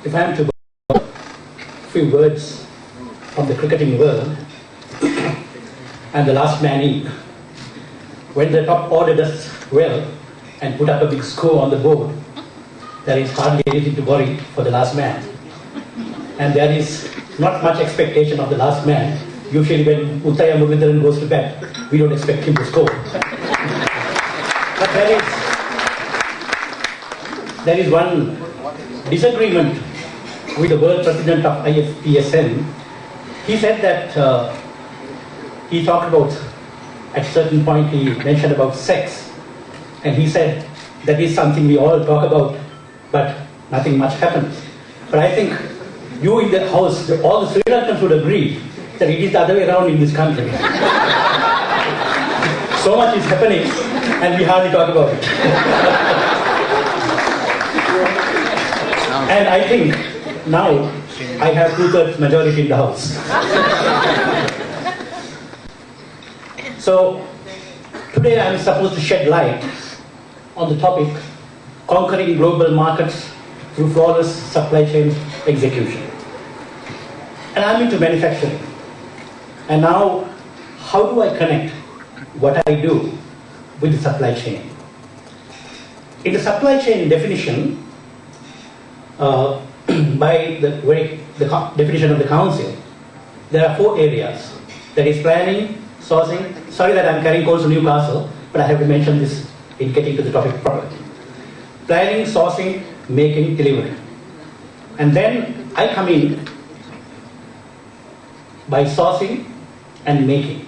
if I am to borrow a few words from the cricketing world, and the last man in, when the top order does well and put up a big score on the board, there is hardly anything to worry for the last man. And there is not much expectation of the last man. Usually when Uttaya Muralidharan goes to bed, we don't expect him to score. But there is one disagreement with the world president of ISMM. He said that he talked about, at a certain point he mentioned about sex, and he said that is something we all talk about, but nothing much happens. But I think you in the house, all the Sri Lankans would agree that it is the other way around in this country. So much is happening and we hardly talk about it. And I think now I have 2/3 majority in the house. So today I am supposed to shed light on the topic conquering global markets through flawless supply chain execution. And I'm into manufacturing. And now, how do I connect what I do with the supply chain? In the supply chain definition, by the definition of the council, there are 4 areas. That is planning, sourcing. Sorry that I'm carrying coals to Newcastle, but I have to mention this in getting to the topic properly. Planning, sourcing, making, delivery. And then I come in by sourcing and making.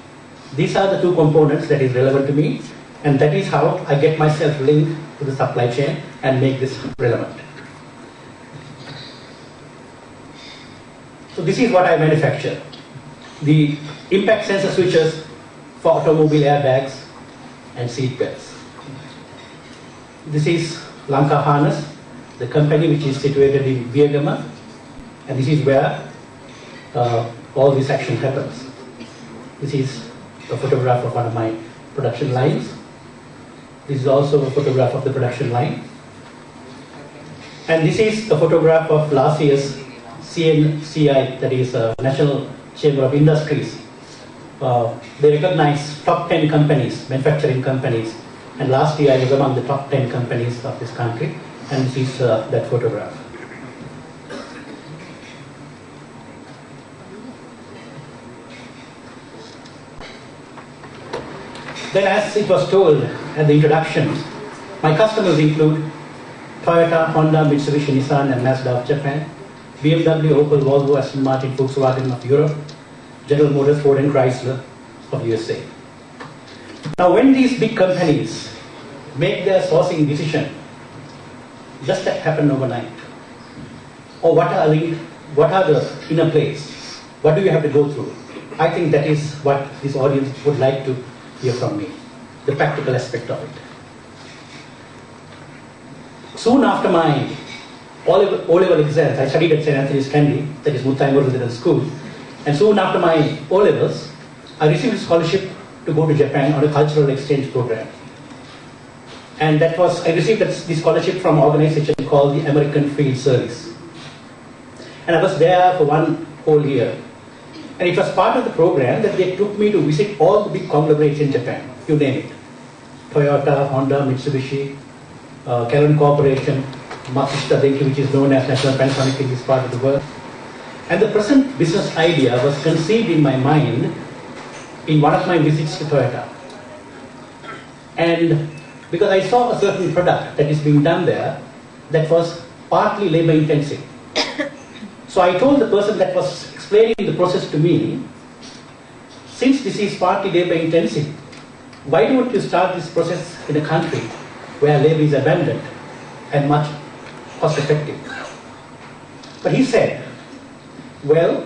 These are the 2 components that is relevant to me, and that is how I get myself linked to the supply chain and make this relevant. So this is what I manufacture. The impact sensor switches for automobile airbags and seat belts. This is Lanka Harness, the company which is situated in Viagama, and this is where all this action happens. This is a photograph of one of my production lines. This is also a photograph of the production line. And this is a photograph of last year's CNCI, that is National Chamber of Industries. They recognize top 10 companies, manufacturing companies, and last year I was among the top 10 companies of this country, and this is that photograph. Then, as it was told at the introduction, my customers include Toyota, Honda, Mitsubishi, Nissan and Mazda of Japan, BMW, Opel, Volvo, Aston Martin, Volkswagen of Europe, General Motors, Ford and Chrysler of USA. Now when these big companies make their sourcing decision, does that happen overnight? Or what are the inner plays? What do you have to go through? I think that is what this audience would like to hear from me, the practical aspect of it. Soon after my O-level exams, I studied at St. Anthony's Candy, that is Muthai Muralidharan School, and soon after my O-levels, I received a scholarship to go to Japan on a cultural exchange program. And I received this scholarship from an organization called the American Field Service. And I was there for 1 whole year. And it was part of the program that they took me to visit all the big conglomerates in Japan, you name it. Toyota, Honda, Mitsubishi, Canon Corporation, Matsushita Denki, which is known as National Panasonic in this part of the world. And the present business idea was conceived in my mind in one of my visits to Toyota. And because I saw a certain product that is being done there that was partly labor intensive. So I told the person that was explaining the process to me, since this is partly labor intensive, why don't you start this process in a country where labor is abundant and much cost effective? But he said, well,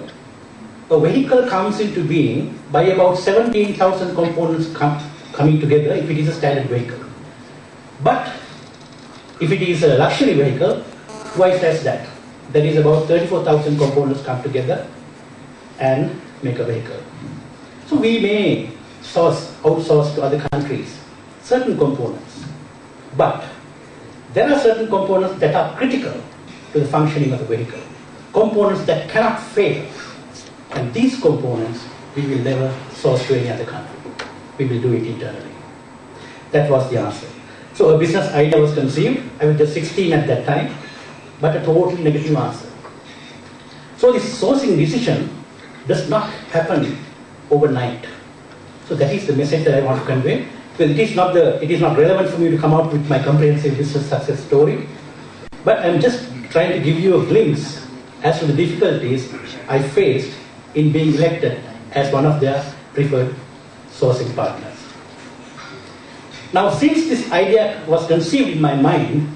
a vehicle comes into being by about 17,000 components coming together if it is a standard vehicle. But if it is a luxury vehicle, twice as that. That is about 34,000 components come together and make a vehicle. So we may outsource to other countries certain components, but there are certain components that are critical to the functioning of the vehicle. Components that cannot fail. And these components we will never source to any other country. We will do it internally. That was the answer. So a business idea was conceived. I was just 16 at that time, but a totally negative answer. So this sourcing decision does not happen overnight. So that is the message that I want to convey. Because it is not relevant for me to come out with my comprehensive business success story, but I'm just trying to give you a glimpse as to the difficulties I faced in being elected as one of their preferred sourcing partners. Now, since this idea was conceived in my mind,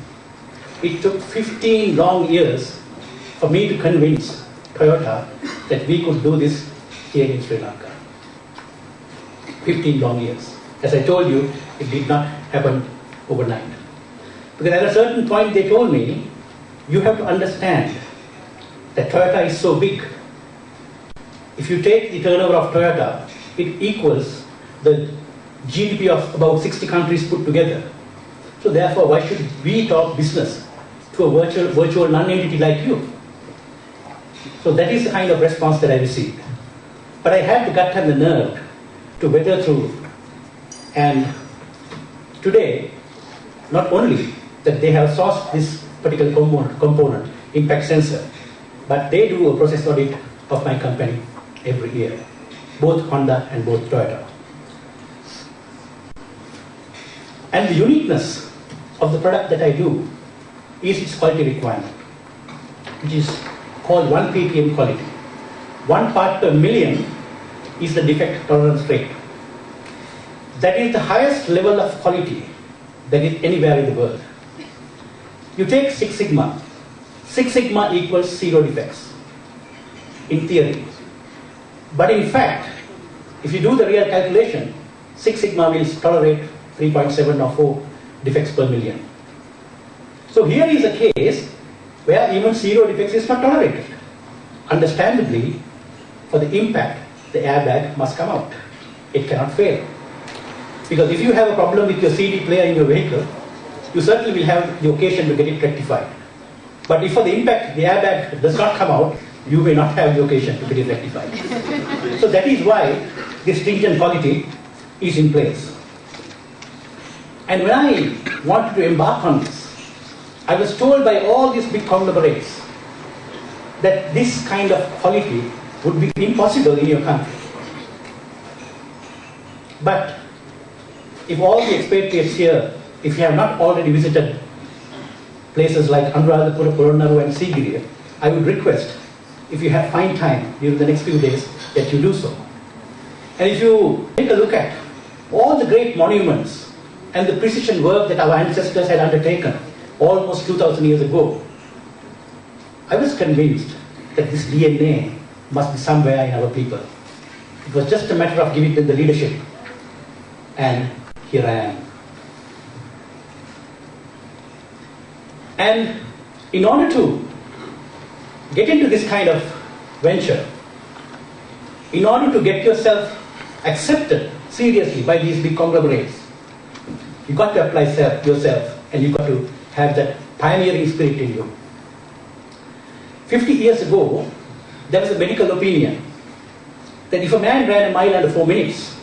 it took 15 long years for me to convince Toyota that we could do this here in Sri Lanka. 15 long years. As I told you, it did not happen overnight. Because at a certain point they told me, you have to understand that Toyota is so big. If you take the turnover of Toyota, it equals the GDP of about 60 countries put together. So therefore, why should we talk business to a virtual non-entity like you? So that is the kind of response that I received. But I had the gut and the nerve to weather through. And today, not only that they have sourced this particular component, impact sensor, but they do a process audit of my company every year, both Honda and both Toyota. And the uniqueness of the product that I do is its quality requirement, which is called 1 ppm quality. 1 part per million is the defect tolerance rate. That is the highest level of quality that is anywhere in the world. You take 6 sigma. 6 sigma equals 0 defects, in theory. But in fact, if you do the real calculation, 6 sigma will tolerate 3.7 or 4 defects per million. So here is a case where even 0 defects is not tolerated. Understandably, for the impact, the airbag must come out. It cannot fail. Because if you have a problem with your CD player in your vehicle, you certainly will have the occasion to get it rectified. But if for the impact the airbag does not come out, you may not have the occasion to get it rectified. So that is why this stringent quality is in place. And when I wanted to embark on this, I was told by all these big conglomerates that this kind of quality would be impossible in your country. But if all the expatriates here, if you have not already visited places like Anuradhapura, Puranaru and Sigiriya, I would request, if you have fine time during the next few days, that you do so. And if you take a look at all the great monuments and the precision work that our ancestors had undertaken almost 2,000 years ago, I was convinced that this DNA must be somewhere in our people. It was just a matter of giving them the leadership. And here I am. And in order to get into this kind of venture, in order to get yourself accepted seriously by these big conglomerates, you got to apply yourself and you got to have that pioneering spirit in you. 50 years ago, there was a medical opinion that if a man ran a mile under 4 minutes,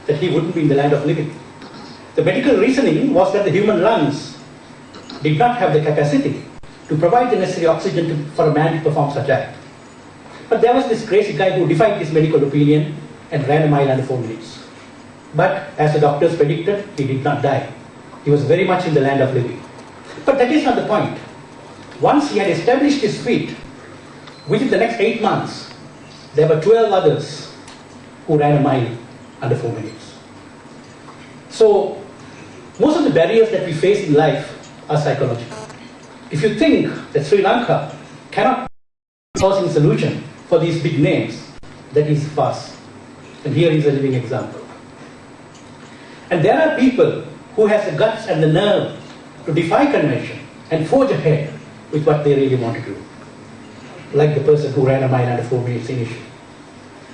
that he wouldn't be in the land of living. The medical reasoning was that the human lungs did not have the capacity to provide the necessary oxygen for a man to perform such act. But there was this crazy guy who defied this medical opinion and ran a mile under 4 minutes. But as the doctors predicted, he did not die. He was very much in the land of living. But that is not the point. Once he had established his feet, within the next 8 months, there were 12 others who ran a mile under 4 minutes. So, most of the barriers that we face in life are psychological. If you think that Sri Lanka cannot be a sourcing solution for these big names, that is farce. And here is a living example. And there are people who has the guts and the nerve to defy convention and forge ahead with what they really want to do. Like the person who ran a mile under 4 minutes initially.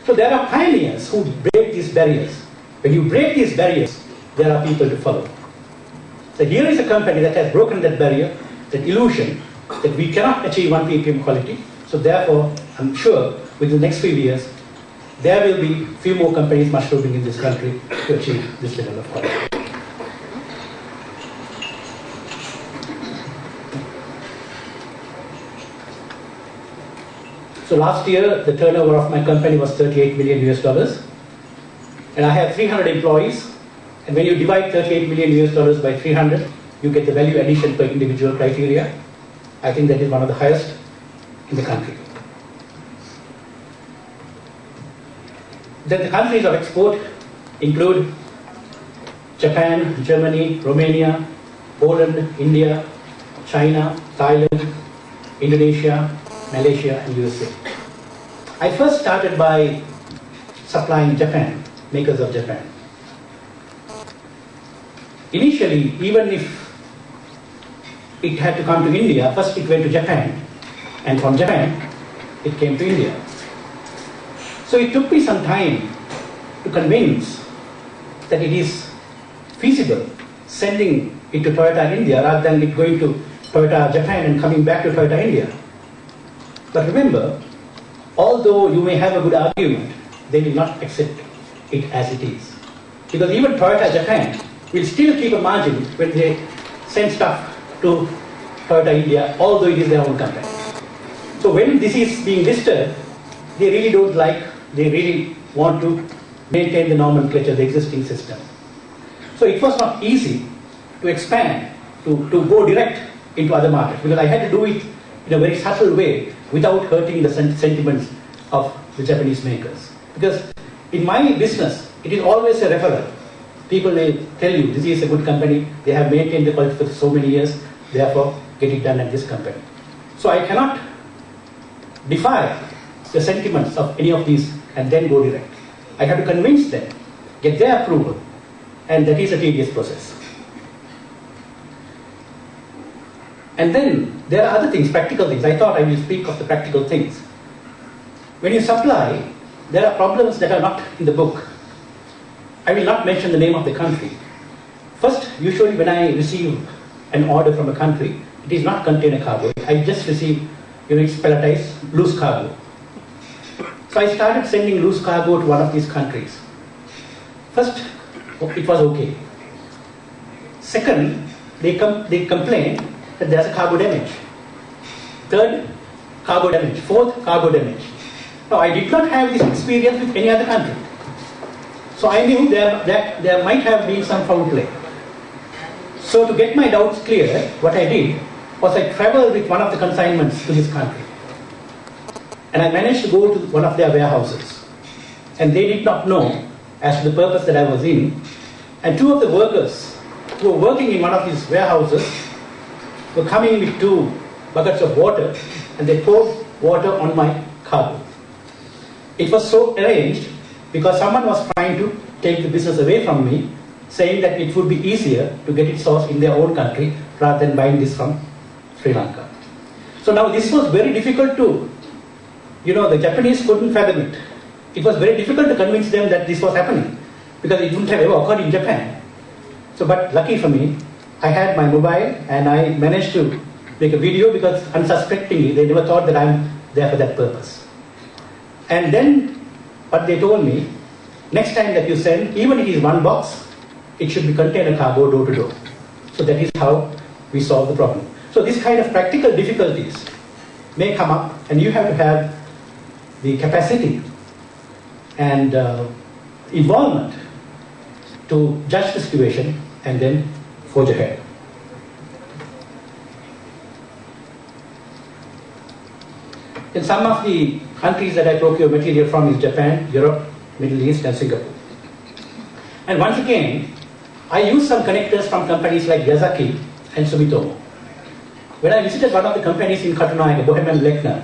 So there are pioneers who break these barriers. When you break these barriers, there are people to follow. So here is a company that has broken that barrier, that illusion, that we cannot achieve 1 ppm quality. So therefore, I'm sure within the next few years, there will be few more companies mushrooming in this country to achieve this level of quality. So last year, the turnover of my company was 38 million US dollars. And I have 300 employees. And when you divide 38 million US dollars by 300, you get the value addition per individual criteria. I think that is one of the highest in the country. Then the countries of export include Japan, Germany, Romania, Poland, India, China, Thailand, Indonesia, Malaysia, and USA. I first started by supplying Japan, makers of Japan. Initially, even if it had to come to India, first it went to Japan, and from Japan, it came to India. So it took me some time to convince that it is feasible sending it to Toyota India rather than it going to Toyota Japan and coming back to Toyota India. But remember, although you may have a good argument, they will not accept it as it is. Because even Toyota Japan will still keep a margin when they send stuff to Toyota India, although it is their own company. So when this is being listed, they really don't like, they really want to maintain the nomenclature, the existing system. So it was not easy to expand, to go direct into other markets, because I had to do it in a very subtle way without hurting the sentiments of the Japanese makers. Because in my business, it is always a referral. People will tell you, this is a good company, they have maintained the quality for so many years, therefore get it done at this company. So I cannot defy the sentiments of any of these and then go direct. I have to convince them, get their approval, and that is a tedious process. And then there are other things, practical things. I thought I will speak of the practical things. When you supply, there are problems that are not in the book. I will not mention the name of the country. First, usually when I receive an order from a country, it is not container cargo. I just receive, it's pelletized, loose cargo. So I started sending loose cargo to one of these countries. First, it was okay. Second, they complained that there's a cargo damage. Third, cargo damage. Fourth, cargo damage. Now, I did not have this experience with any other country. So I knew there might have been some foul play. So to get my doubts clear, what I did was I traveled with one of the consignments to this country. And I managed to go to one of their warehouses. And they did not know as to the purpose that I was in. And two of the workers who were working in one of these warehouses were coming with 2 buckets of water, and they poured water on my cargo. It was so arranged because someone was trying to take the business away from me, saying that it would be easier to get it sourced in their own country rather than buying this from Sri Lanka. So now this was very difficult to, the Japanese couldn't fathom it. It was very difficult to convince them that this was happening because it wouldn't have ever occurred in Japan. So, but lucky for me, I had my mobile and I managed to make a video because unsuspectingly, they never thought that I'm there for that purpose. And then what they told me, next time that you send, even if it is 1 box, it should be container cargo door to door. So that is how we solve the problem. So this kind of practical difficulties may come up, and you have to have the capacity and involvement to judge the situation and then forge ahead. In some of the countries that I procure material from is Japan, Europe, Middle East, and Singapore. And once again, I use some connectors from companies like Yazaki and Sumitomo. When I visited one of the companies in Katunaga, Bohemian,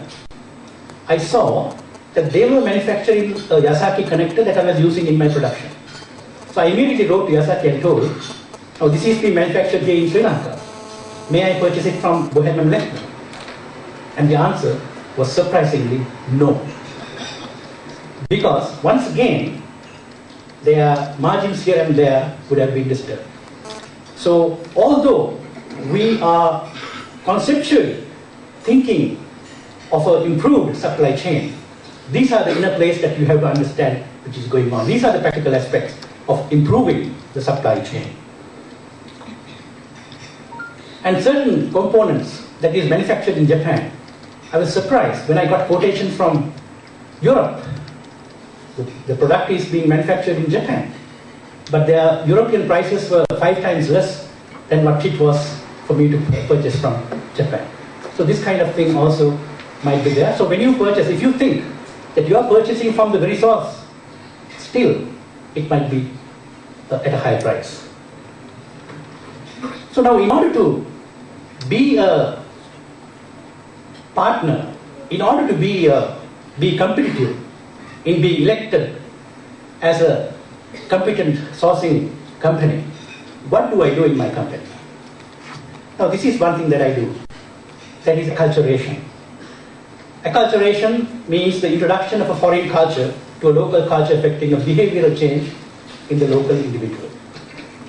I saw that they were manufacturing a Yazaki connector that I was using in my production. So I immediately wrote to Yazaki and told, oh, this is being manufactured here in Sri Lanka. May I purchase it from Bohemian? And the answer was surprisingly no. Because once again, their margins here and there would have been disturbed. So although we are conceptually thinking of an improved supply chain, these are the inner plays that you have to understand which is going on. These are the practical aspects of improving the supply chain. And certain components that is manufactured in Japan, I was surprised when I got quotation from Europe. The product is being manufactured in Japan, but their European prices were 5 times less than what it was for me to purchase from Japan. So this kind of thing also might be there. So when you purchase, if you think that you are purchasing from the very source, still it might be at a high price. So now in order to be a partner, in order to be competitive, in being elected as a competent sourcing company, what do I do in my company? Now this is one thing that I do, that is acculturation. Acculturation means the introduction of a foreign culture to a local culture, affecting a behavioral change in the local individual.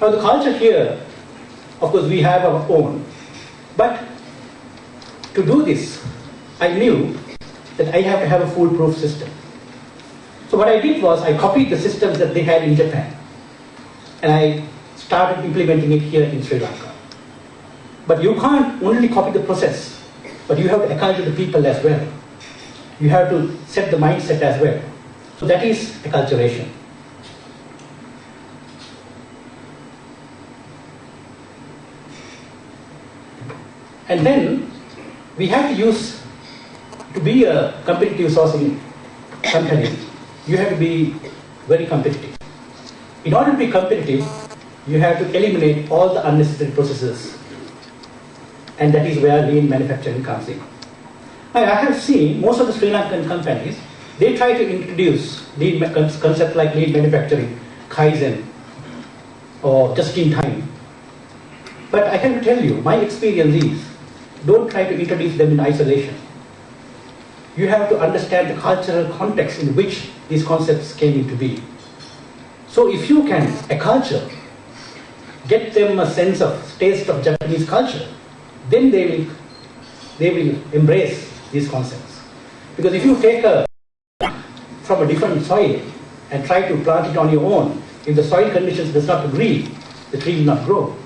Now the culture here, of course we have our own, but to do this, I knew that I have to have a foolproof system. So what I did was I copied the systems that they had in Japan and I started implementing it here in Sri Lanka. But you can't only copy the process, but you have to acculture the people as well. You have to set the mindset as well. So that is acculturation. And then we have to use, to be a competitive sourcing company, you have to be very competitive. In order to be competitive, you have to eliminate all the unnecessary processes. And that is where lean manufacturing comes in. Now, I have seen most of the Sri Lankan companies, they try to introduce lean concept like lean manufacturing, Kaizen, or just in time. But I can tell you, my experience is, don't try to introduce them in isolation. You have to understand the cultural context in which these concepts came into being. So if you can acculture, get them a sense of taste of Japanese culture, then they will embrace these concepts. Because if you take from a different soil and try to plant it on your own, if the soil conditions does not agree, the tree will not grow.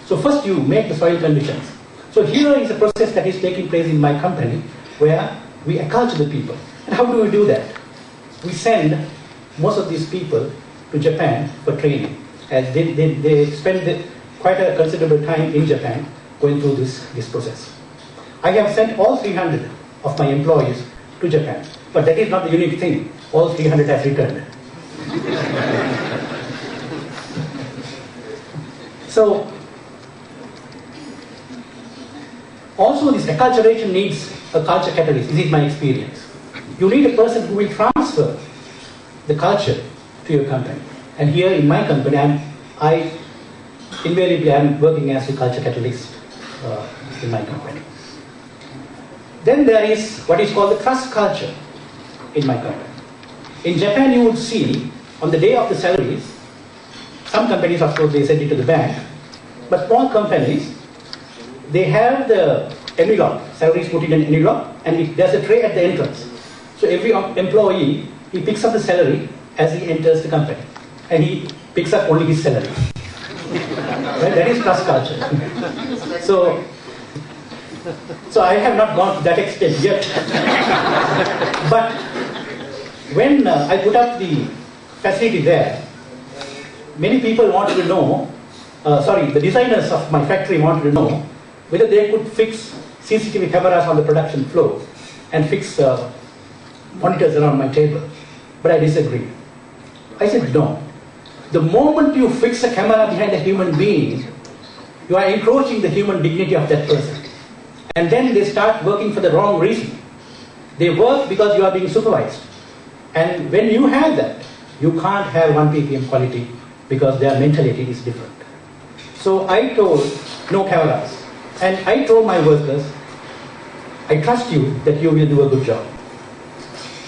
So first you make the soil conditions. So here is a process that is taking place in my company where we acculture the people. And how do we do that? We send most of these people to Japan for training. And they spend quite a considerable time in Japan going through this process. I have sent all 300 of my employees to Japan. But that is not the unique thing. All 300 have returned. So, also this acculturation needs a culture catalyst. This is my experience. You need a person who will transfer the culture to your company. And here in my company, I invariably am working as a culture catalyst in my company. Then there is what is called the trust culture in my company. In Japan, you would see on the day of the salaries, some companies, of course, they send it to the bank, but small companies, they have the envelope, salaries put in an envelope, and there's a tray at the entrance. So every employee, he picks up the salary as he enters the company, and he picks up only his salary. Right? That is trust culture. So I have not gone to that extent yet. But when I put up the facility there, many people wanted to know, the designers of my factory wanted to know whether they could fix CCTV cameras on the production floor and fix monitors around my table. But I disagreed. I said no. The moment you fix a camera behind a human being, you are encroaching the human dignity of that person. And then they start working for the wrong reason. They work because you are being supervised. And when you have that, you can't have 1 ppm quality because their mentality is different. So I told no cameras. And I told my workers, I trust you that you will do a good job.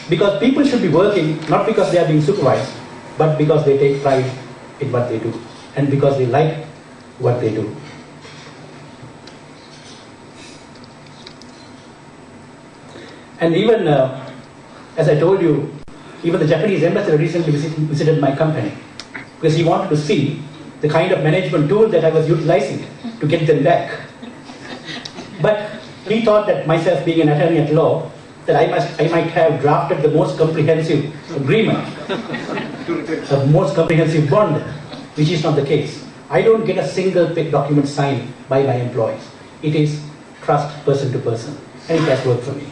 Because people should be working not because they are being supervised, but because they take pride in what they do and because they like what they do. And even, as I told you, even the Japanese ambassador recently visited my company because he wanted to see the kind of management tool that I was utilizing to get them back. But he thought that myself being an attorney at law, that I might have drafted the most comprehensive agreement, the most comprehensive bond, which is not the case. I don't get a single document signed by my employees. It is trust person to person, and it has worked for me.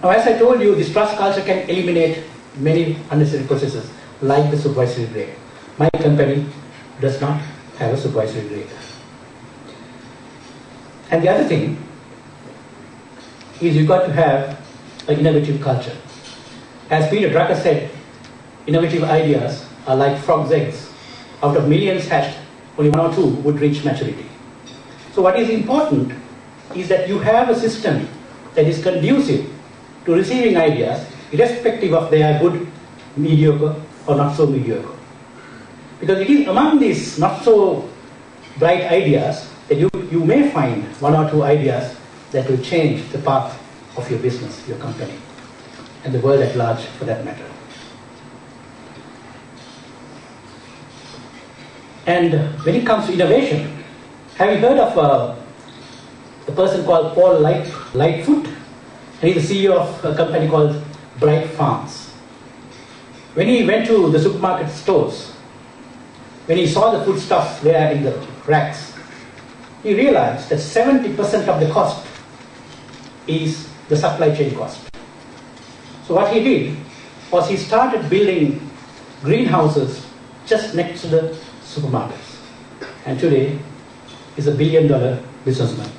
Now, as I told you, this trust culture can eliminate many unnecessary processes, like the supervisory grade. My company does not have a supervisory grade. And the other thing is you've got to have an innovative culture. As Peter Drucker said, innovative ideas are like frog's eggs. Out of millions hatched, only one or two would reach maturity. So what is important is that you have a system that is conducive to receiving ideas, irrespective of they are good, mediocre, or not so mediocre. Because it is among these not so bright ideas that you may find one or two ideas that will change the path of your business, your company, and the world at large for that matter. And when it comes to innovation, have you heard of a person called Paul Lightfoot? And he's the CEO of a company called Bright Farms. When he went to the supermarket stores, when he saw the foodstuffs there in the racks, he realized that 70% of the cost is the supply chain cost. So what he did was he started building greenhouses just next to the supermarkets. And today, he's $1 billion businessman.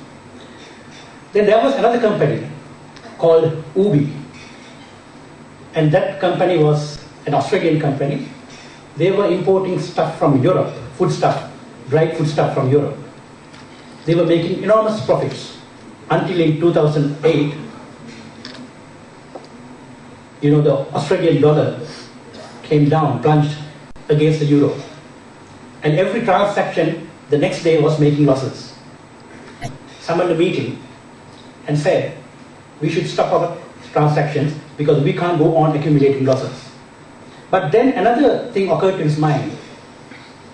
Then there was another company called Ubi. And that company was an Australian company. They were importing stuff from Europe, foodstuff, dried foodstuff from Europe. They were making enormous profits until in 2008, the Australian dollar came down, plunged against the euro. And every transaction the next day was making losses. Summoned a meeting and said, we should stop our transactions because we can't go on accumulating losses. But then another thing occurred to his mind.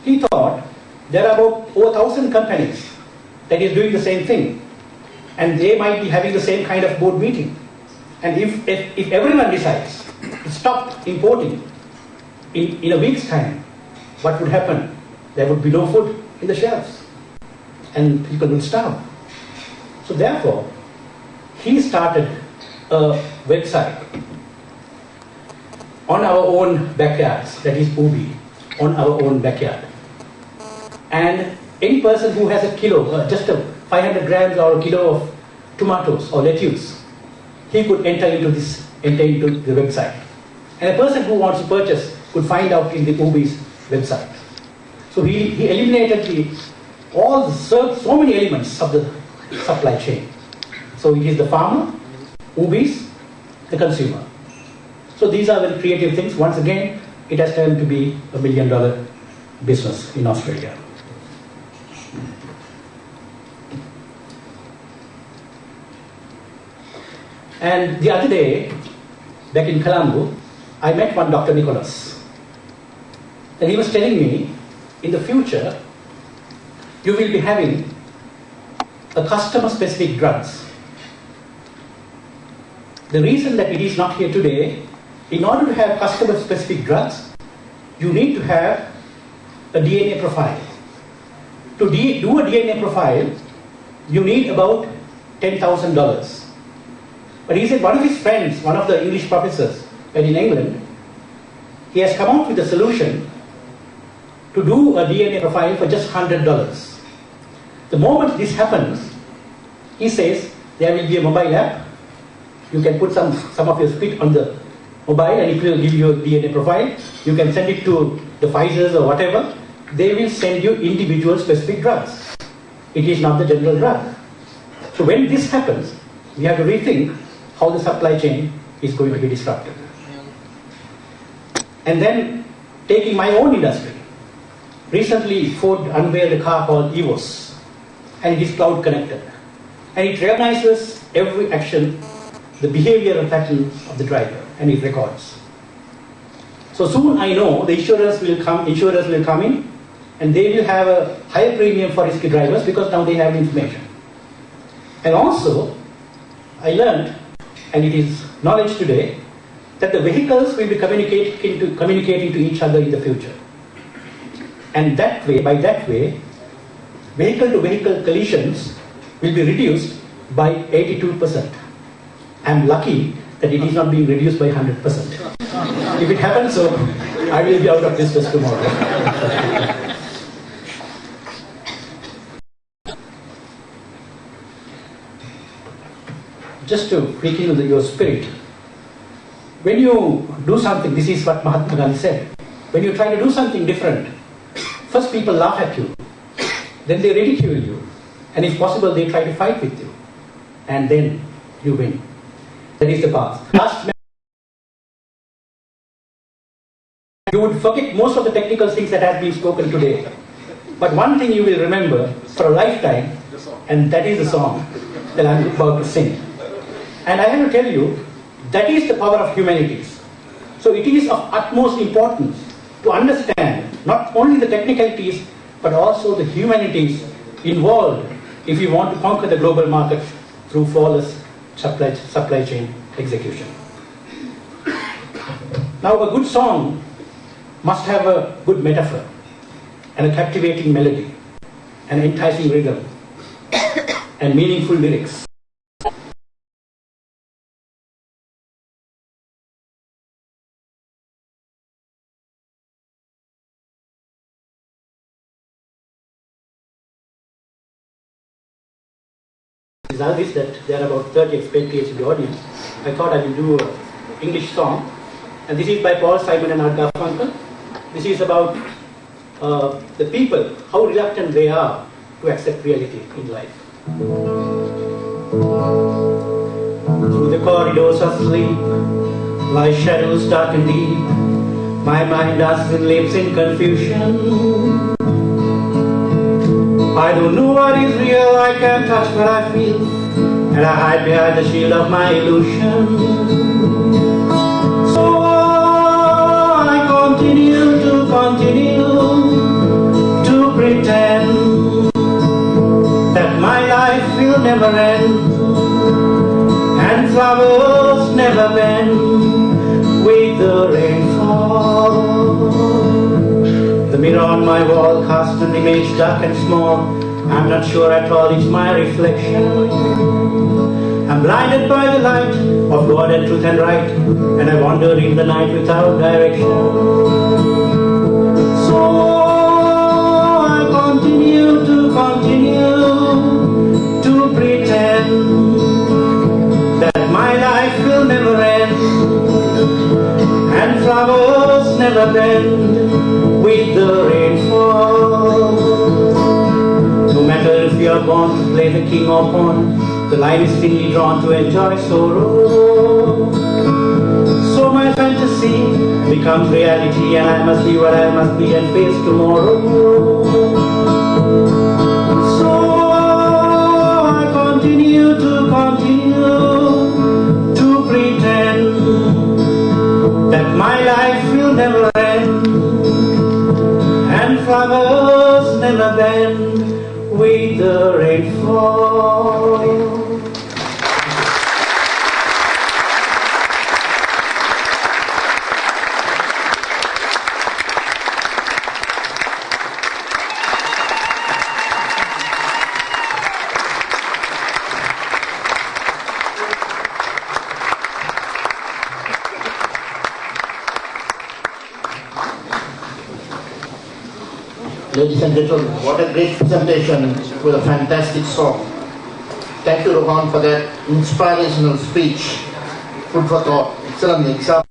He thought there are about over 1,000 companies that is doing the same thing, and they might be having the same kind of board meeting. And if everyone decides to stop importing in a week's time, what would happen? There would be no food in the shelves, and people would starve. So therefore, he started a website on our own backyards, that is Ubi, on our own backyard. And any person who has a kilo, just a 500 grams or a kilo of tomatoes or lettuce, he could enter into the website. And a person who wants to purchase could find out in the Ubi's website. So he eliminated so many elements of the supply chain. So it is the farmer, Ubis, the consumer. So these are very creative things. Once again, it has turned to be $1 billion business in Australia. And the other day, back in Colombo, I met one Dr. Nicholas. And he was telling me, in the future, you will be having a customer-specific drugs. The reason that it is not here today, in order to have customer-specific drugs, you need to have a DNA profile. To do a DNA profile, you need about $10,000. But he said one of his friends, one of the English professors in England, he has come out with a solution to do a DNA profile for just $100. The moment this happens, he says there will be a mobile app. You can put some of your spit on the mobile and it will give you a DNA profile. You can send it to the Pfizer's or whatever. They will send you individual specific drugs. It is not the general drug. So when this happens, we have to rethink how the supply chain is going to be disrupted. And then, taking my own industry, recently Ford unveiled a car called EVOS, and it is cloud connected. and it recognizes every action, the behavioral pattern of the driver, and it records. So soon I know the insurers will come in, and they will have a higher premium for risky drivers because now they have information. And also, I learned, and it is knowledge today, that the vehicles will be communicating to each other in the future. And by that way, vehicle-to-vehicle collisions will be reduced by 82%. I'm lucky that it is not being reduced by 100%. If it happens so, I will be out of business tomorrow. Just to rekindle your spirit, when you do something, this is what Mahatma Gandhi said, when you try to do something different, first people laugh at you, then they ridicule you, and if possible they try to fight with you, and then you win. That is the path. You would forget most of the technical things that have been spoken today, but one thing you will remember for a lifetime, and that is the song that I'm about to sing. And I have to tell you, that is the power of humanities. So it is of utmost importance to understand not only the technicalities, but also the humanities involved if you want to conquer the global market through flawless supply chain execution. Now, a good song must have a good metaphor and a captivating melody, an enticing rhythm, and meaningful lyrics. Is that there are about 30 expatriates in the audience. I thought I will do an English song, and this is by Paul Simon and Art Garfunkel. This is about the people, how reluctant they are to accept reality in life. Through the corridors of sleep, lie shadows dark and deep. My mind asks and lives in confusion. I don't know what is real, I can't touch what I feel, and I hide behind the shield of my illusion. So I continue to pretend that my life will never end, and flowers never bend with the rainfall. The mirror on my wall casts an image dark and small. I'm not sure at all it's my reflection. I'm blinded by the light of God and truth and right, and I wander in the night without direction. So I continue to pretend that my life will never end, and flowers never bend with the rainfall. No matter if you are born to play the king or pawn, the line is thinly drawn to enjoy sorrow. So my fantasy becomes reality, and I must be what I must be and face tomorrow. So I continue to pretend that my life will never end, and flowers never bend with the rainfall. Ladies and gentlemen, what a great presentation with a fantastic song. Thank you, Rohan, for that inspirational speech. Food for thought. Excellent example.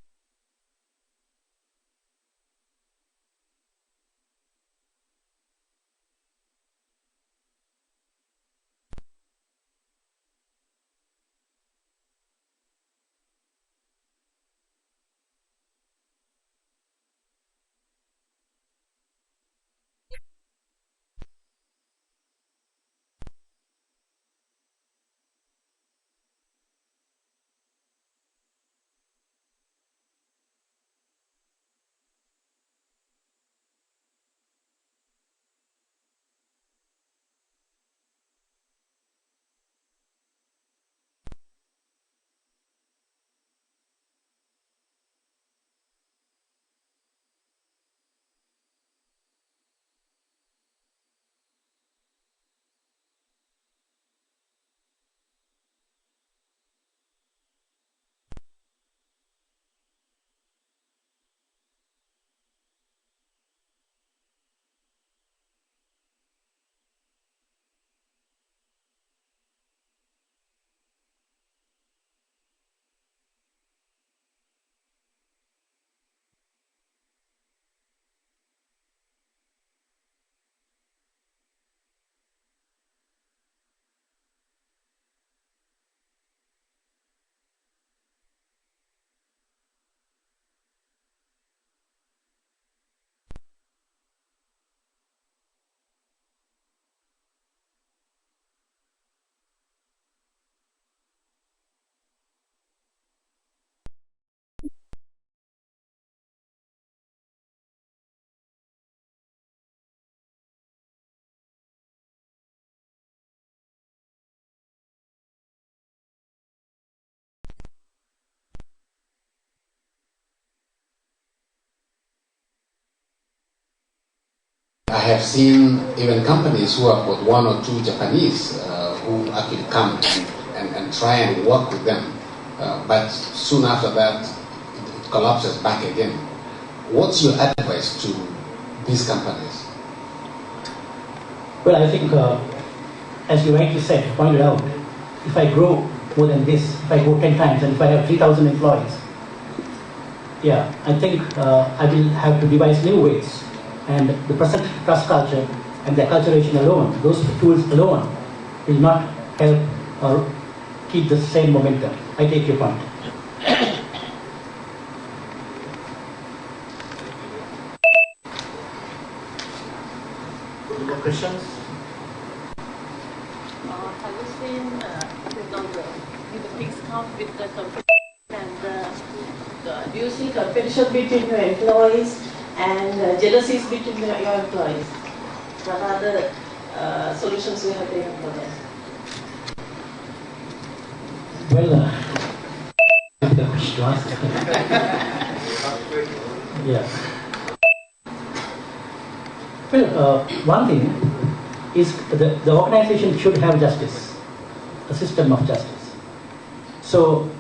I have seen even companies who have got one or two Japanese who actually come and try and work with them. But soon after that, it collapses back again. What's your advice to these companies? Well, I think, as you rightly said, pointed out, if I grow more than this, if I go 10 times, and if I have 3,000 employees, yeah, I think I will have to devise new ways. And the present trust culture and the acculturation alone, those tools alone, will not help or keep the same momentum. I take your point. Any more questions? Have you seen the fixed comp with the company and do you see competition between your employees and jealousies between your employees? What are the solutions you have taken for that? Well, the question to ask. Yeah. Well, one thing is the organization should have justice, a system of justice. So,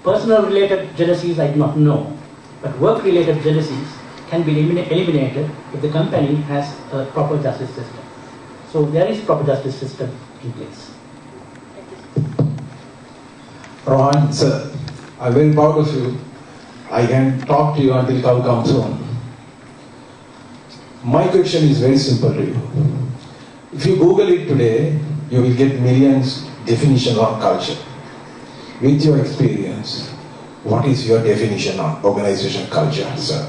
personal related jealousies I do not know, but work related jealousies can be eliminated if the company has a proper justice system. So there is proper justice system in place. Rohan, sir, I'm very proud of you. I can talk to you until cow comes home. My question is very simple to you. If you Google it today, you will get millions definition of culture. With your experience, what is your definition of organization culture, sir?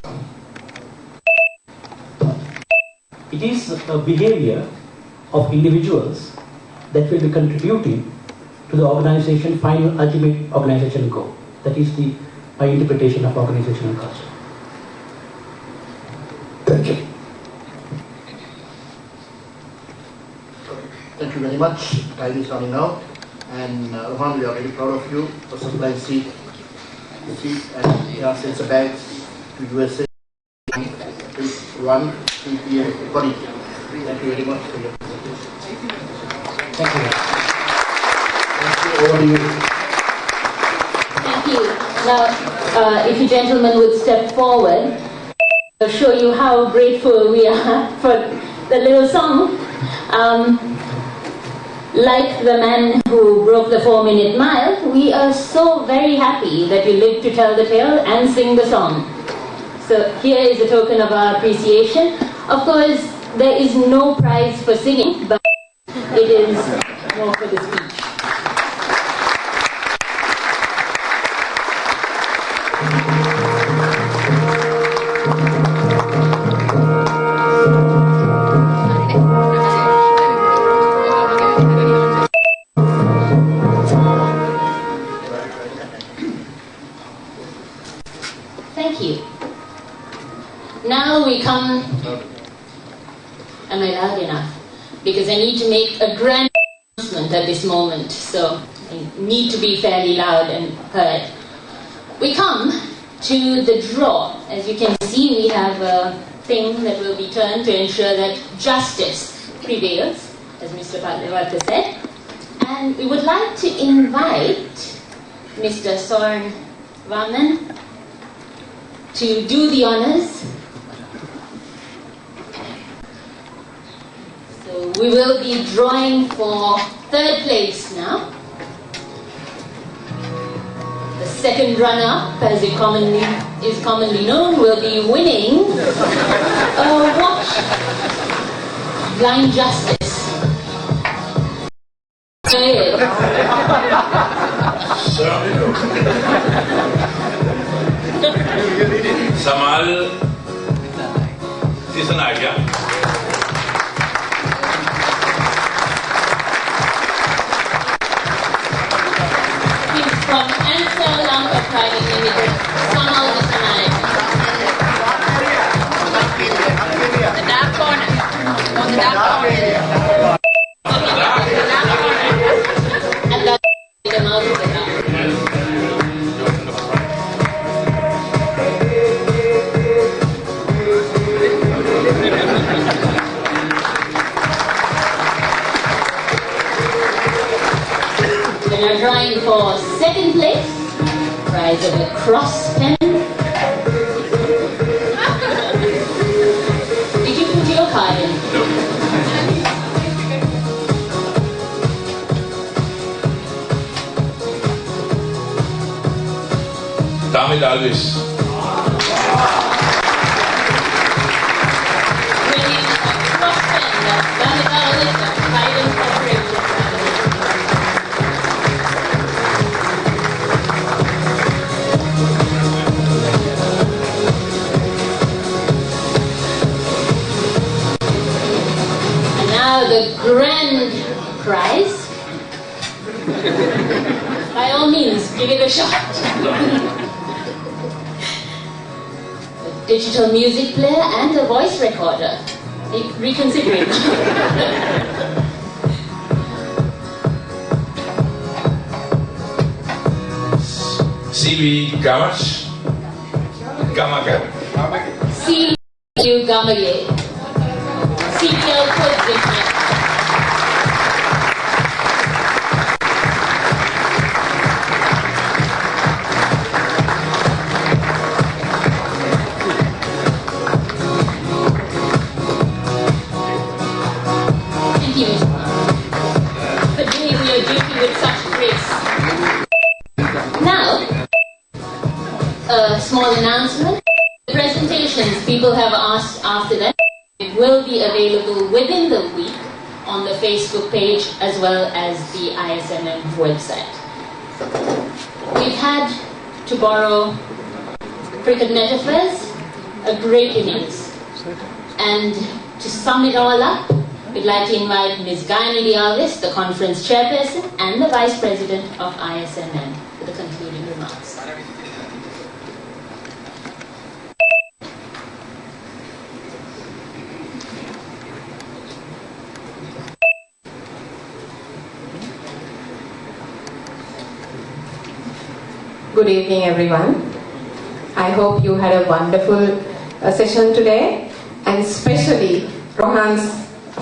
It is a behavior of individuals that will be contributing to the organization final ultimate organization goal. That is my interpretation of organizational culture. Thank you. Thank you very much. Time is running out. And Rohan, we are very proud of you for supplying seat and sends a bag to USA. 1 3 p.m. Thank you very much for your presentation. Thank you. Thank you. Over to you. Thank you. Now, if you gentlemen would step forward, I'll show you how grateful we are for the little song. Like the man who broke the 4-minute mile, we are so very happy that you lived to tell the tale and sing the song. So here is a token of our appreciation. Of course, there is no prize for singing, but it is more for the speech. Thank you. Now we come, am I loud enough? Because I need to make a grand announcement at this moment, so I need to be fairly loud and heard. We come to the draw. As you can see, we have a thing that will be turned to ensure that justice prevails, as Mr. Padlevarta said. And we would like to invite Mr. Soren Vaman to do the honors. So we will be drawing for third place now. The second runner-up, as it is commonly known, will be winning a watch. Blind Justice. Samal season आ गया. He's from Ansel Lanka Private Limited. Samal Disanayak. The dark corner. On the dark corner. And that's the mouth of the dark. size of a cross pen. Did you put your card in? Damit alles. And now the grand prize. By all means, give it a shot. A digital music player and a voice recorder. Reconsider it. CV Gamage. Gamaga. C.U. Gamage. CPL Coexistence. Thank you for doing your duty with such grace. Now, a small announcement. The presentations people have asked after that will be available within the week on the Facebook page as well as the ISMM website. We've had, to borrow cricket metaphors, a great innings. And to sum it all up, we'd like to invite Ms. Gayani Dialvis, the conference chairperson and the vice president of ISMM, for the concluding remarks. Good evening, everyone. I hope you had a wonderful session today, and especially Rohan's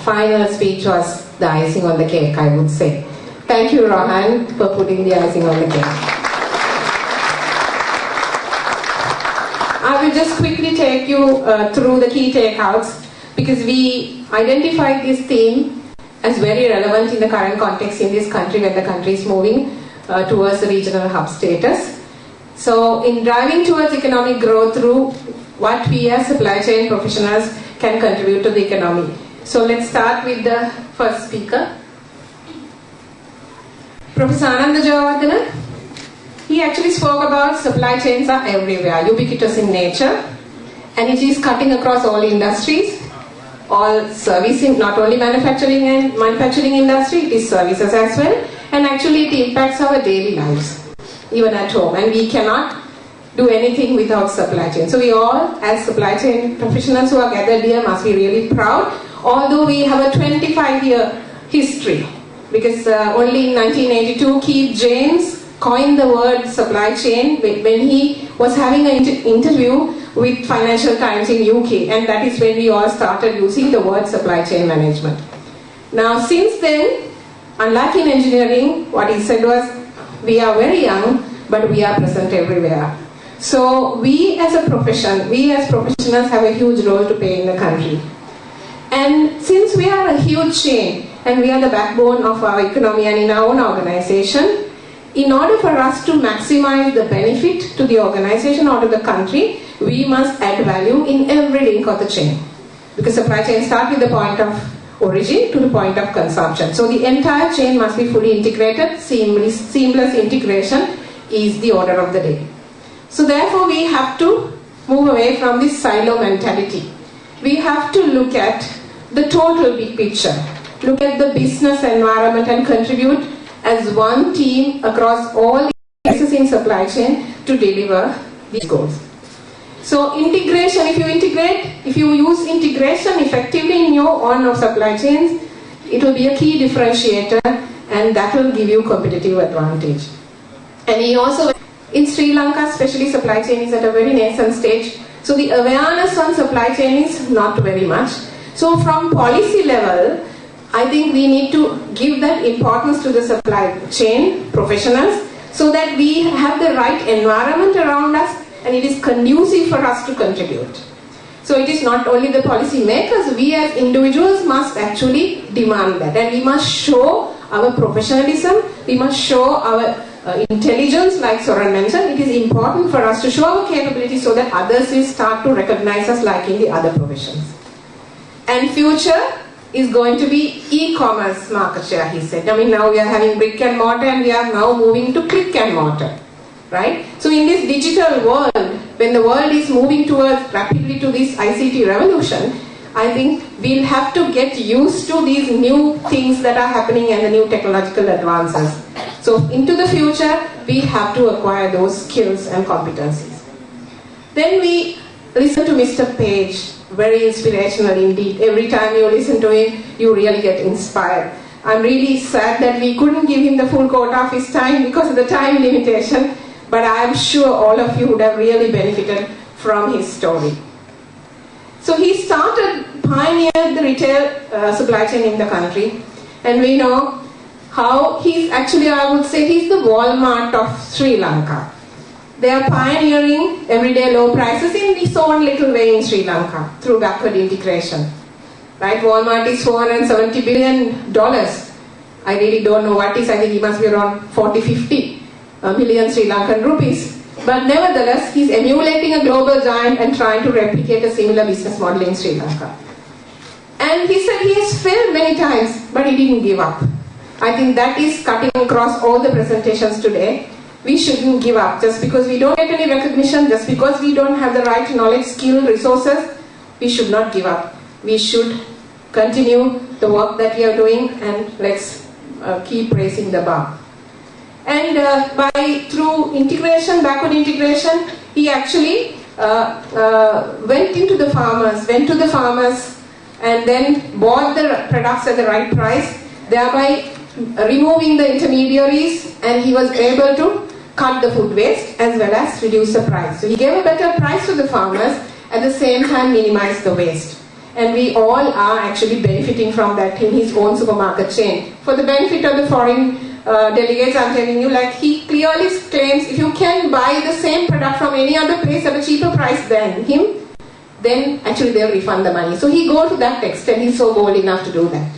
final speech was the icing on the cake, I would say. Thank you, Rohan, for putting the icing on the cake. I will just quickly take you through the key takeouts, because we identified this theme as very relevant in the current context in this country when the country is moving towards the regional hub status. So in driving towards economic growth through what we as supply chain professionals can contribute to the economy. So let's start with the first speaker. Professor Ananda Jayawardena, he actually spoke about supply chains are everywhere, ubiquitous in nature, and it is cutting across all industries, all servicing, not only manufacturing industry, it is services as well, and actually it impacts our daily lives, even at home, and we cannot do anything without supply chain. So we all, as supply chain professionals who are gathered here, must be really proud, although we have a 25-year history, because only in 1982 Keith James coined the word supply chain when he was having an interview with Financial Times in UK, and that is when we all started using the word supply chain management. Now since then, unlike in engineering, what he said was, we are very young, but we are present everywhere. So we as a profession, we as professionals have a huge role to play in the country. And since we are a huge chain, and we are the backbone of our economy and in our own organization, in order for us to maximize the benefit to the organization or to the country, we must add value in every link of the chain. Because supply chain starts with the point of origin to the point of consumption. So the entire chain must be fully integrated. Seamless integration is the order of the day. So therefore we have to move away from this silo mentality. We have to look at the total big picture. Look at the business environment and contribute as one team across all places in supply chain to deliver these goals. So integration, if you use integration effectively in your own supply chains, it will be a key differentiator, and that will give you competitive advantage. And he also, in Sri Lanka especially, supply chain is at a very nascent stage. So the awareness on supply chain is not very much. So from policy level, I think we need to give that importance to the supply chain professionals so that we have the right environment around us and it is conducive for us to contribute. So it is not only the policy makers, we as individuals must actually demand that, and we must show our professionalism, we must show our intelligence, like Soren mentioned. It is important for us to show our capability so that others will start to recognize us like in the other professions. And future is going to be e-commerce market share, he said. I mean, now we are having brick and mortar and we are now moving to click and mortar, right? So in this digital world, when the world is moving towards rapidly to this ICT revolution, I think we'll have to get used to these new things that are happening and the new technological advances. So into the future, we have to acquire those skills and competencies. Then we listen to Mr. Page, very inspirational indeed. Every time you listen to him, you really get inspired. I'm really sad that we couldn't give him the full quota of his time because of the time limitation, but I'm sure all of you would have really benefited from his story. So he pioneered the retail supply chain in the country, and we know how he's actually, I would say, he's the Walmart of Sri Lanka. They are pioneering everyday low prices in his own little way in Sri Lanka through backward integration. Right? Walmart is $470 billion. I really don't know what is. I think it must be around 40-50 million Sri Lankan rupees. But nevertheless, he's emulating a global giant and trying to replicate a similar business model in Sri Lanka. And he said he has failed many times, but he didn't give up. I think that is cutting across all the presentations today. We shouldn't give up. Just because we don't get any recognition, just because we don't have the right knowledge, skill, resources, we should not give up. We should continue the work that we are doing, and let's keep raising the bar. And through integration, backward integration, he actually went to the farmers and then bought the products at the right price, thereby removing the intermediaries, and he was able to cut the food waste as well as reduce the price. So he gave a better price to the farmers, at the same time minimize the waste. And we all are actually benefiting from that in his own supermarket chain. For the benefit of the foreign delegates, I'm telling you, like he clearly claims, if you can buy the same product from any other place at a cheaper price than him, then actually they'll refund the money. So he goes to that extent, he's so bold enough to do that.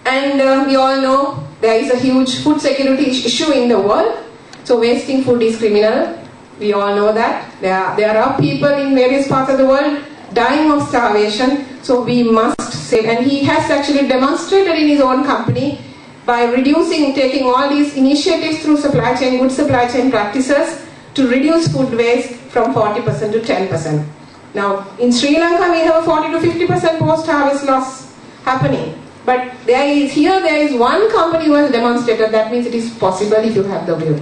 And we all know there is a huge food security issue in the world. So wasting food is criminal. We all know that. There are people in various parts of the world dying of starvation. So we must save. And he has actually demonstrated in his own company by taking all these initiatives through good supply chain practices to reduce food waste from 40% to 10%. Now, in Sri Lanka, we have a 40 to 50% post-harvest loss happening. But there is one company who has demonstrated that means it is possible if you have the will.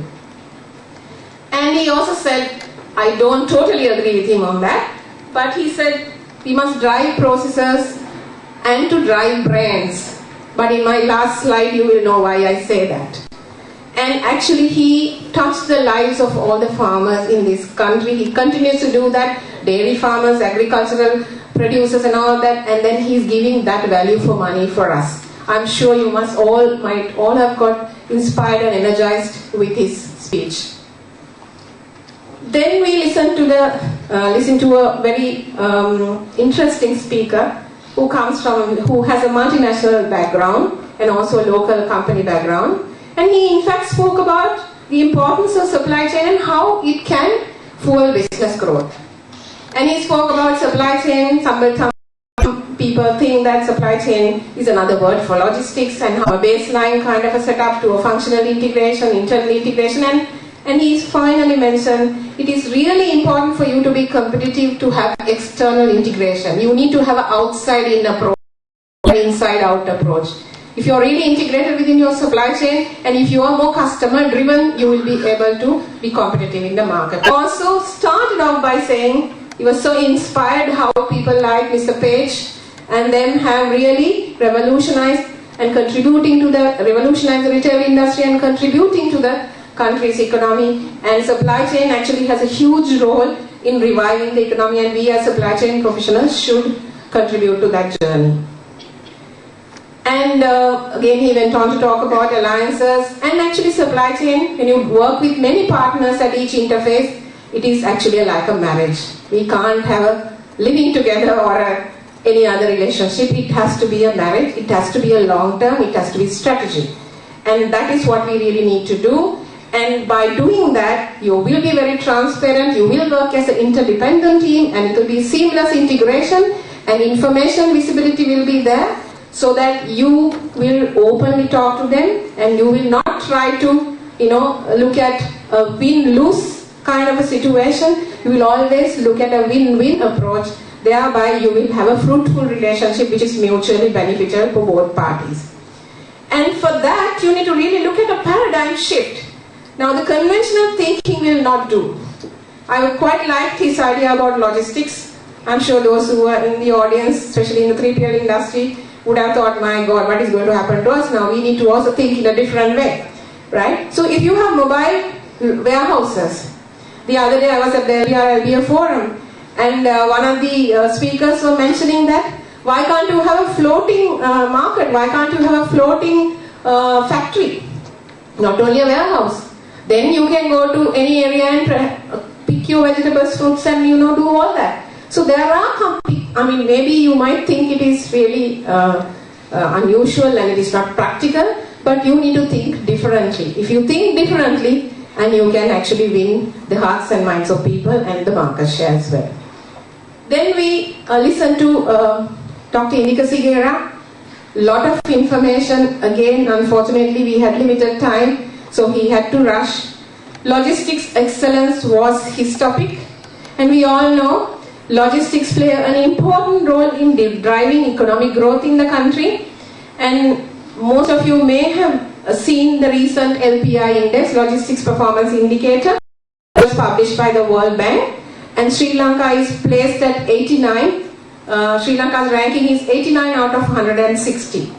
And he also said, I don't totally agree with him on that, but he said we must drive processes and to drive brands. But in my last slide, you will know why I say that. And actually, he touched the lives of all the farmers in this country. He continues to do that, dairy farmers, agricultural producers and all that, and then he's giving that value for money for us. I'm sure you might all have got inspired and energized with his speech. Then we listen to a very interesting speaker who has a multinational background and also a local company background. And he in fact spoke about the importance of supply chain and how it can fuel business growth. And he spoke about supply chain. Some people think that supply chain is another word for logistics, and how a baseline kind of a setup to a functional integration, internal integration. And he finally mentioned it is really important for you to be competitive to have external integration. You need to have an outside-in approach, inside-out approach. If you are really integrated within your supply chain, and if you are more customer-driven, you will be able to be competitive in the market. Also started off by saying he was so inspired how people like Mr. Page and them have really revolutionized the retail industry and contributing to the country's economy. And supply chain actually has a huge role in reviving the economy, and we as supply chain professionals should contribute to that journey. And again, he went on to talk about alliances and actually supply chain. When you work with many partners at each interface, it is actually like a marriage. We can't have a living together or any other relationship. It has to be a marriage. It has to be a long term. It has to be strategy. And that is what we really need to do. And by doing that, you will be very transparent. You will work as an interdependent team, and it will be seamless integration, and information visibility will be there, so that you will openly talk to them, and you will not try to, look at a win-lose kind of a situation. You will always look at a win-win approach. Thereby, you will have a fruitful relationship which is mutually beneficial for both parties. And for that, you need to really look at a paradigm shift. Now, the conventional thinking will not do. I would quite like his idea about logistics. I'm sure those who are in the audience, especially in the 3PL industry, would have thought, my God, what is going to happen to us now? We need to also think in a different way, right? So if you have mobile warehouses, the other day I was at the LBR forum, and one of the speakers were mentioning that, why can't you have a floating market? Why can't you have a floating factory? Not only a warehouse. Then you can go to any area and pick your vegetables, fruits, and do all that. So there are, maybe you might think it is really unusual and it is not practical, but you need to think differently. If you think differently, and you can actually win the hearts and minds of people and the market share as well. Then we listened to Dr. Indika Sigera. Lot of information. Again, unfortunately, we had limited time, so he had to rush. Logistics excellence was his topic, and we all know logistics play an important role in driving economic growth in the country. And most of you may have seen the recent LPI index, Logistics Performance Indicator. It was published by the World Bank, and Sri Lanka is placed at 89. Sri Lanka's ranking is 89 out of 160.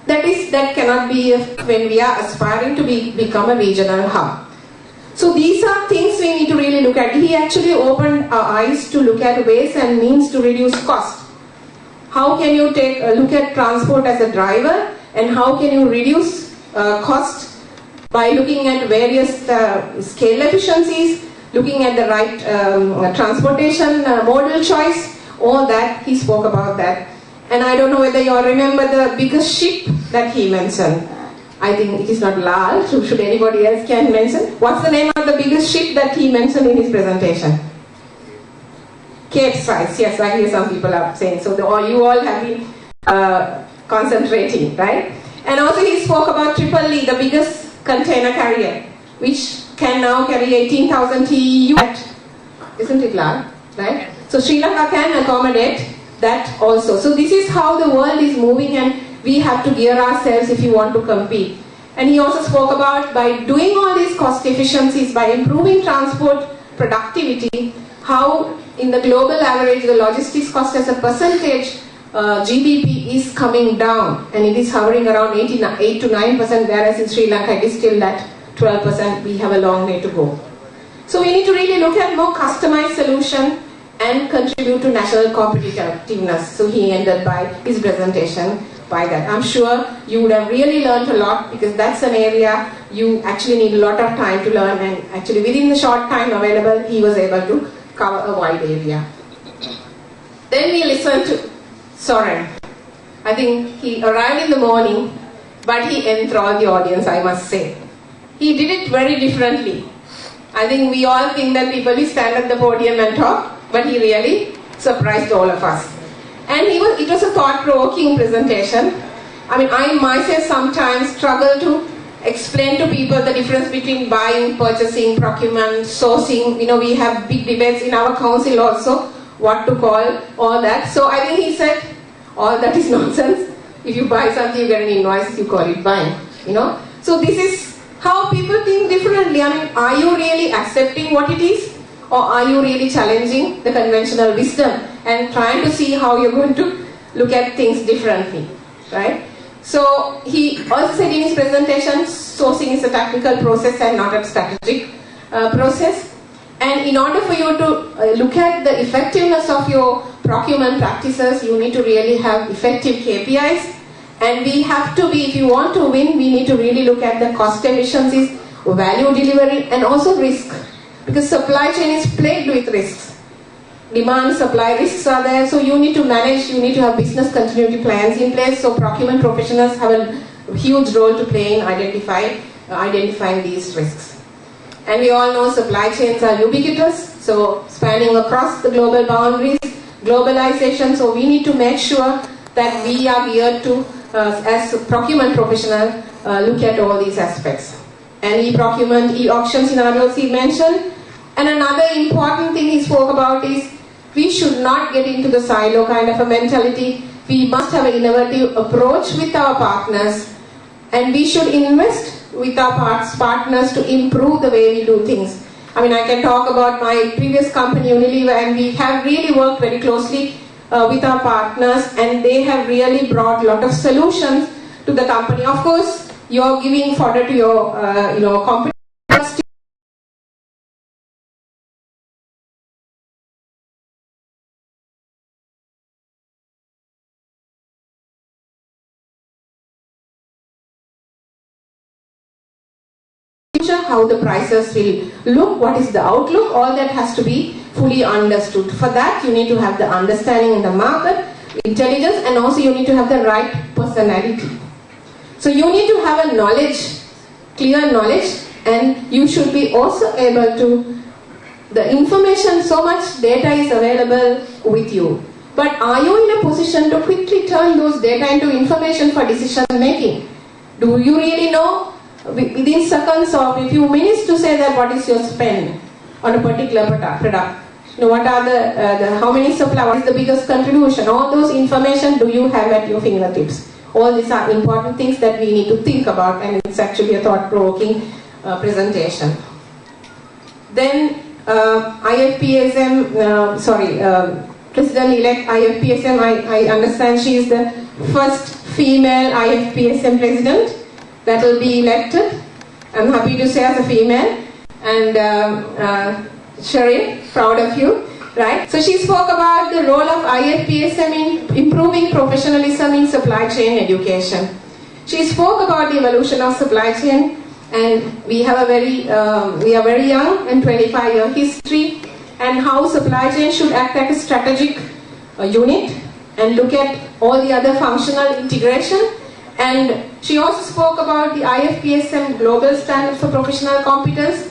That cannot be when we are aspiring to become a regional hub. So these are things we need to really look at. He actually opened our eyes to look at ways and means to reduce cost. How can you take a look at transport as a driver, and how can you reduce cost by looking at various scale efficiencies, looking at the right transportation modal choice. All that, he spoke about that. And I don't know whether you all remember the biggest ship that he mentioned. I think it is not Lal, should anybody else can mention. What's the name of the biggest ship that he mentioned in his presentation? Capesize, yes, I hear some people are saying. So you all have been concentrating, right? And also he spoke about Triple E, the biggest container carrier, which can now carry 18,000 TEU. Isn't it, Lal? Right? So Sri Lanka can accommodate that also. So this is how the world is moving, and we have to gear ourselves if you want to compete. And he also spoke about, by doing all these cost efficiencies, by improving transport productivity, how in the global average the logistics cost as a percentage GDP is coming down, and it is hovering around 8 to 9%, whereas in Sri Lanka it is still at 12%. We have a long way to go. So we need to really look at more customized solution and contribute to national competitiveness. So he ended by his presentation by that. I'm sure you would have really learned a lot, because that's an area you actually need a lot of time to learn, and actually within the short time available, he was able to cover a wide area. Then we listened to Soren. I think he arrived in the morning, but he enthralled the audience, I must say. He did it very differently. I think we all think that people stand at the podium and talk, but he really surprised all of us. And it was a thought-provoking presentation. I myself sometimes struggle to explain to people the difference between buying, purchasing, procurement, sourcing. We have big debates in our council also, what to call all that. So I think he said, all that is nonsense. If you buy something, you get an invoice, you call it buying. So this is how people think differently. Are you really accepting what it is? Or are you really challenging the conventional wisdom and trying to see how you're going to look at things differently, right? So he also said in his presentation, sourcing is a tactical process and not a strategic process. And in order for you to look at the effectiveness of your procurement practices, you need to really have effective KPIs And we have to be, if you want to win, we need to really look at the cost efficiencies, value delivery, and also risk. Because supply chain is plagued with risks. Demand, supply risks are there, so you need to manage, you need to have business continuity plans in place, so procurement professionals have a huge role to play in identifying these risks. And we all know supply chains are ubiquitous, so spanning across the global boundaries, globalization, so we need to make sure that we are geared to, as procurement professional, look at all these aspects. And e-procurement, e-auction scenarios he mentioned. And another important thing he spoke about is we should not get into the silo kind of a mentality. We must have an innovative approach with our partners, and we should invest with our partners to improve the way we do things. I mean, I can talk about my previous company, Unilever, and we have really worked very closely with our partners, and they have really brought a lot of solutions to the company. Of course, you're giving fodder to your company. How the prices will look, what is the outlook, all that has to be fully understood. For that, you need to have the understanding in the market, intelligence, and also you need to have the right personality. So you need to have a knowledge, clear knowledge, and you should be also able to, the information, so much data is available with you. But are you in a position to quickly turn those data into information for decision making? Do you really know within seconds or a few minutes to say that what is your spend on a particular product? What are the how many supply, what is the biggest contribution? All those information do you have at your fingertips? All these are important things that we need to think about, and it's actually a thought-provoking presentation. Then IFPSM, President-elect IFPSM, I understand she is the first female IFPSM president that will be elected. I'm happy to say as a female, and Sherry, proud of you, right? So she spoke about the role of IFPSM in improving professionalism in supply chain education. She spoke about the evolution of supply chain, and we have we are very young and 25-year history, and how supply chain should act like a strategic unit and look at all the other functional integration. And she also spoke about the IFPSM global standard for professional competence.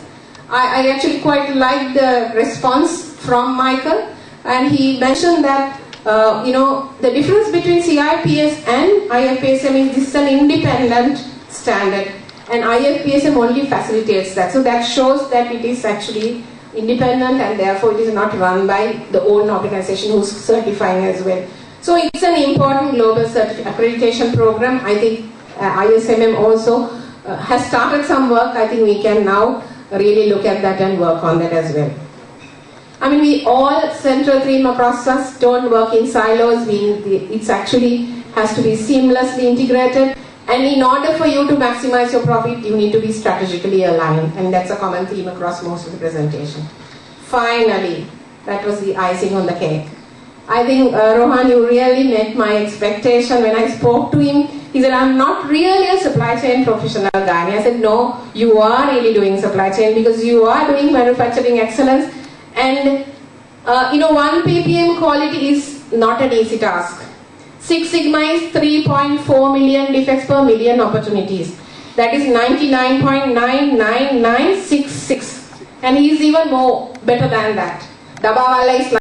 I actually quite liked the response from Michael, and he mentioned that the difference between CIPS and IFPSM is this is an independent standard, and IFPSM only facilitates that. So that shows that it is actually independent, and therefore it is not run by the own organization who's certifying as well. So it's an important global accreditation program. I think ISMM also has started some work. I think we can now really look at that and work on that as well. I mean, we all central theme across us don't work in silos. It's actually has to be seamlessly integrated. And in order for you to maximize your profit, you need to be strategically aligned. And that's a common theme across most of the presentation. Finally, that was the icing on the cake. I think, Rohan, you really met my expectation when I spoke to him. He said, I'm not really a supply chain professional guy. And I said, no, you are really doing supply chain because you are doing manufacturing excellence. And, 1 ppm quality is not an easy task. 6 Sigma is 3.4 million defects per million opportunities. That is 99.99966. And he is even more better than that. Dabawala is